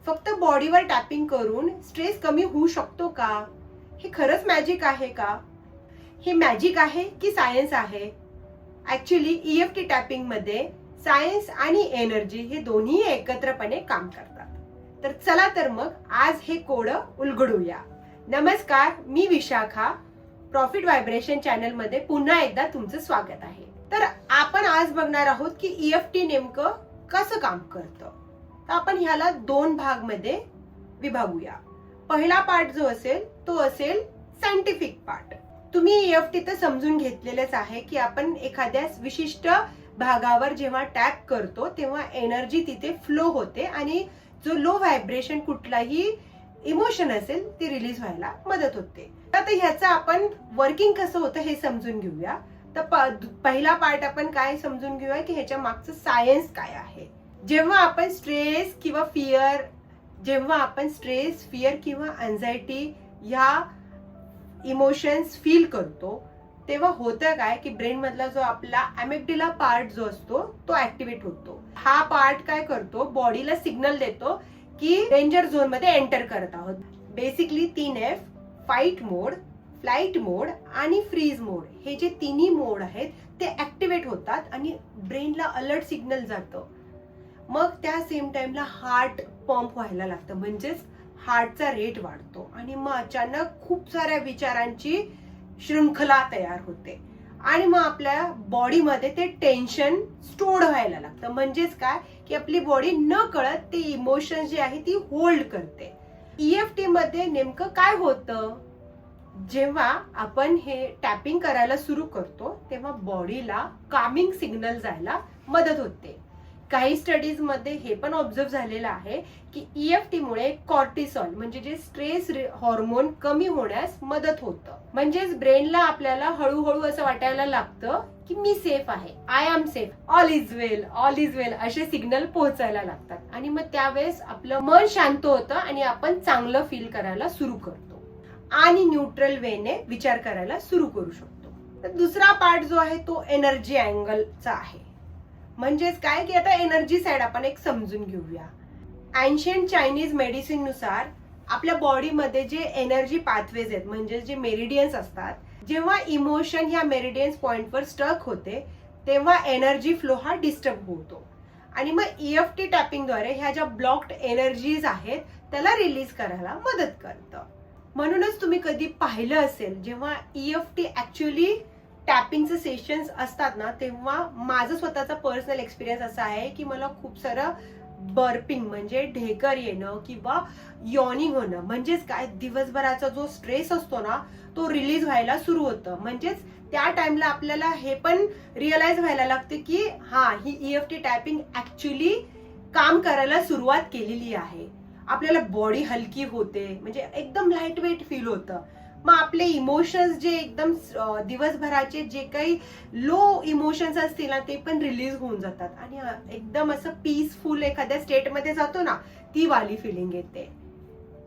फक्त बॉडीवर टॅपिंग करून स्ट्रेस कमी होऊ शकतो का? हे खरंच मॅजिक आहे का? हे मॅजिक आहे की सायन्स आहे? ऍक्च्युली ईएफटी टॅपिंग मध्ये सायन्स आणि एनर्जी हे दोन्ही एकत्रपणे काम करतात. तर चला तर मग आज हे कोड उलगडूया. नमस्कार, मी विशाखा. प्रॉफिट व्हायब्रेशन चॅनल मध्ये पुन्हा एकदा तुमचं स्वागत आहे. तर आपण आज बघणार आहोत की ईएफटी नेमकं कसं काम करतं. तर आपण ह्याला दोन भाग मध्ये विभागूया. पहिला पार्ट जो असेल तो असेल सायंटिफिक पार्ट. तुम्ही ईएफटी तर समजून घेतलेलेच आहे की आपण एखाद्या विशिष्ट भागावर जेव्हा टॅप करतो तेव्हा एनर्जी तिथे फ्लो होते आणि जो लो व्हायब्रेशन कुठलाही इमोशन असेल ती रिलीज व्हायला मदत होते. आता ह्याचं आपण वर्किंग कसं होतं हे समजून घेऊया. तर पहिला पार्ट आपण काय समजून घेऊया की ह्याच्या मागचं सायन्स काय आहे. जेव्हा आपण स्ट्रेस फिअर किंवा अँझायटी ह्या इमोशन्स फील करतो तेव्हा होतं काय की ब्रेन मधला जो आपला अॅमिग्डाला पार्ट जो असतो तो ऍक्टिव्हेट होतो. हा पार्ट काय करतो, बॉडीला सिग्नल देतो की डेंजर झोन मध्ये एंटर करत आहोत. बेसिकली 3F, फाईट मोड, फ्लाईट मोड आणि फ्रीज मोड, हे जे तिन्ही मोड आहेत ते ऍक्टिव्हेट होतात आणि ब्रेनला अलर्ट सिग्नल जातं. मग त्या सेम टाइमला हार्ट पंप व्हायला लागतं, म्हणजेच हार्टचा रेट वाढतो आणि मग अचानक खूप साऱ्या विचारांची शृंखला तयार होते आणि मग आपल्या बॉडीमध्ये ते टेन्शन स्टोअर व्हायला लागतं. म्हणजेच काय की आपली बॉडी न कळत ते इमोशन जे आहे ती होल्ड करते. ईएफटी मध्ये नेमकं काय होतं, जेव्हा आपण हे टॅपिंग करायला सुरू करतो तेव्हा बॉडीला कामिंग सिग्नल जायला मदत होते. काही स्टडीज मध्ये हे पण ऑब्झर्व झालेलं आहे की ईएफटी मुळे कॉर्टिसॉल म्हणजे जे स्ट्रेस हॉर्मोन कमी होण्यास मदत होतं. म्हणजेच ब्रेनला आपल्याला हळूहळू असं वाटायला लागतं की मी सेफ आहे, I am safe, all is well असे सिग्नल पोहोचायला लागतात आणि मग त्यावेळेस आपलं मन शांत होतं आणि आपण चांगलं फील करायला सुरू करतो आणि न्यूट्रल वेने विचार करायला सुरू करू शकतो. तर दुसरा पार्ट जो आहे तो एनर्जी अँगलचा आहे. म्हणजेच काय की आता एनर्जी साइड आपण एक समजून घेऊया. एन्शियंट चायनीज मेडिसिन नुसार आपल्या बॉडीमध्ये जे एनर्जी पाथवेज आहेत म्हणजे जे मेरिडियन्स असतात, जेव्हा इमोशन ह्या मेरिडियन्स पॉइंटवर स्टक होते तेव्हा एनर्जी फ्लो हा डिस्टर्ब होतो आणि मग ईएफटी टॅपिंगद्वारे ह्या ज्या ब्लॉक्ड एनर्जीज आहेत त्याला रिलीज करायला मदत करतं. म्हणूनच तुम्ही कधी पाहिलं असेल जेव्हा ईएफटी ऍक्च्युअली टॅपिंगचे सेशन्स असतात ना तेव्हा माझं स्वतःचा पर्सनल एक्सपिरियन्स असा आहे की मला खूप सारं बर्पिंग म्हणजे ढेकर येणं किंवा यॉर्निंग होणं, म्हणजेच काय दिवसभराचा जो स्ट्रेस असतो ना तो रिलीज व्हायला सुरू होतं. म्हणजेच त्या टाइमला आपल्याला हे पण रिअलाइज व्हायला लागतं की हा, ही ईएफटी टॅपिंग ऍक्च्युअली काम करायला सुरुवात केलेली आहे. आपल्याला बॉडी हलकी होते, म्हणजे एकदम लाईट वेट फील होतं. मग आपले इमोशन्स जे एकदम दिवसभराचे जे काही लो इमोशन्स असतील ना ते पण रिलीज होऊन जातात आणि एकदम असं पीसफुल एखाद्या स्टेटमध्ये जातो ना ती वाली फिलिंग येते.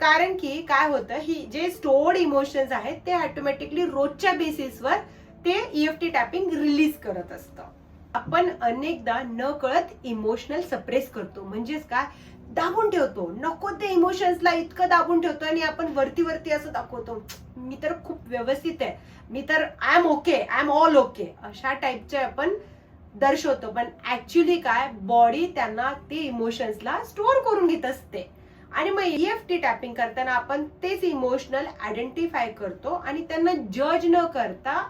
कारण की काय होतं, ही जे स्टोर्ड इमोशन्स आहेत ते ऑटोमॅटिकली रोजच्या बेसिसवर ते ईएफटी टॅपिंग रिलीज करत असतं. आपण अनेकदा न कळत इमोशनल सप्रेस करतो, म्हणजेच काय दाबून ठेवतो, नको ते इमोशन्सला इतकं दाबून ठेवतो आणि आपण वरती असं दाखवतो मी तर खूप व्यवस्थित आहे, मी तर आय एम ऑल ओके, अशा टाइपचे आपण दर्शवतो. पण ऍक्च्युली काय, बॉडी त्यांना ते इमोशन्सला स्टोअर करून घेत असते आणि मग ईएफटी टॅपिंग करताना आपण तेच इमोशनल आयडेंटिफाय करतो आणि त्यांना जज न करता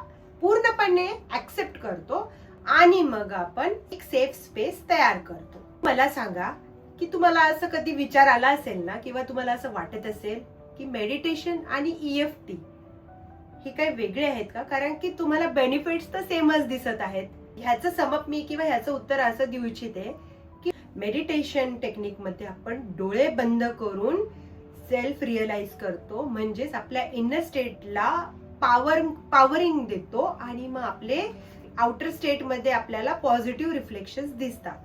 पूर्णपणे ऍक्सेप्ट करतो आणि मग आपण एक सेफ स्पेस तयार करतो. मला सांगा की तुम्हाला असं कधी विचार आला असेल ना किंवा तुम्हाला असं वाटत असेल की मेडिटेशन आणि ईएफटी हे काही वेगळे आहेत का? कारण की तुम्हाला बेनिफिट्स तर सेमच दिसत आहेत. ह्याचं समप मी किंवा ह्याचं उत्तर असं देऊ इच्छिते की मेडिटेशन टेक्निक मध्ये आपण डोळे बंद करून सेल्फ रिअलाइज करतो, म्हणजेच आपल्या इनर स्टेटला पॉवरिंग देतो आणि मग आपले आउटर स्टेट मध्ये आपल्याला पॉझिटिव्ह रिफ्लेक्शन्स दिसतात.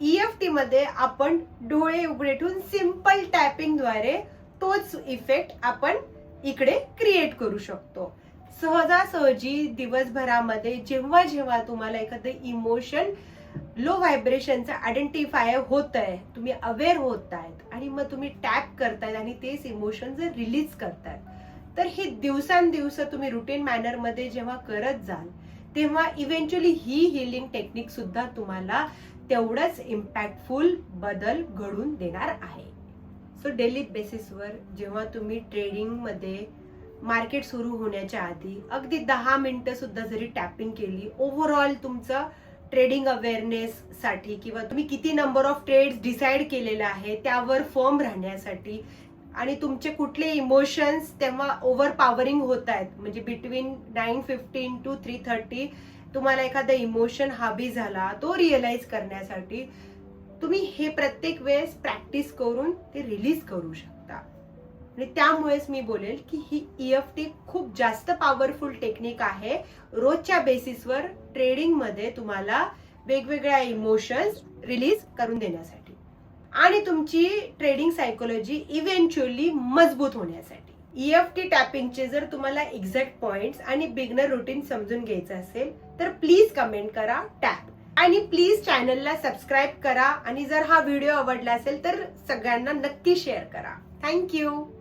ईएफटी मध्ये आपण डोळे उघडे ठेवून सिंपल टॅपिंग द्वारे तोच इफेक्ट आपण इकडे क्रिएट करू शकतो. सहजासहजी दिवसभरामध्ये जेव्हा जेव्हा तुम्हाला एखादं इमोशन लो व्हायब्रेशनचं आयडेंटिफाय होत आहे, तुम्ही अवेअर होत आहेत आणि मग तुम्ही टॅप करतायत आणि तेच इमोशन जर रिलीज करतायत, तर हे दिवसांदिवस तुम्ही रुटीन मॅनरमध्ये जेव्हा करत जाल तेव्हा इव्हेंच्युअली ही हिलिंग टेक्निक सुद्धा तुम्हाला तेवढंच इम्पॅक्टफुल बदल घडून देणार आहे. सो डेली बेसिसवर जेव्हा तुम्ही ट्रेडिंगमध्ये मार्केट सुरू होण्याच्या आधी अगदी 10 मिनिटं सुद्धा जरी टॅपिंग केली, ओव्हरऑल तुमचं ट्रेडिंग अवेअरनेस साठी किंवा तुम्ही किती नंबर ऑफ ट्रेड्स डिसाईड केलेले आहे त्यावर फर्म राहण्यासाठी आणि तुमचे कुठले इमोशन्स तेव्हा ओव्हर पॉवरिंग होत आहेत, म्हणजे बिटवीन 9:15 to 3:30 तुम्हाला एखादा इमोशन हावी झाला तो रिअलाइज करण्यासाठी तुम्ही हे प्रत्येक वेळेस प्रॅक्टिस करून ते रिलीज करू शकता. आणि त्यामुळेच मी बोलेल की ही EFT खूप जास्त पॉवरफुल टेक्निक आहे रोजच्या बेसिसवर ट्रेडिंग मध्ये तुम्हाला वेगवेगळ्या इमोशन्स रिलीज करून देण्यासाठी आणि तुमची ट्रेडिंग सायकोलॉजी इव्हेंच्युअली मजबूत होण्यासाठी. EFT टॅपिंगचे जर तुम्हाला एक्झॅक्ट पॉइंट्स आणि बिगनर रुटीन समजून घ्यायचं असेल तर प्लीज कमेंट करा टॅप आणि प्लीज चॅनलला सबस्क्राईब करा आणि जर हा व्हिडिओ आवडला असेल तर सगळ्यांना नक्की शेअर करा. थँक्यू.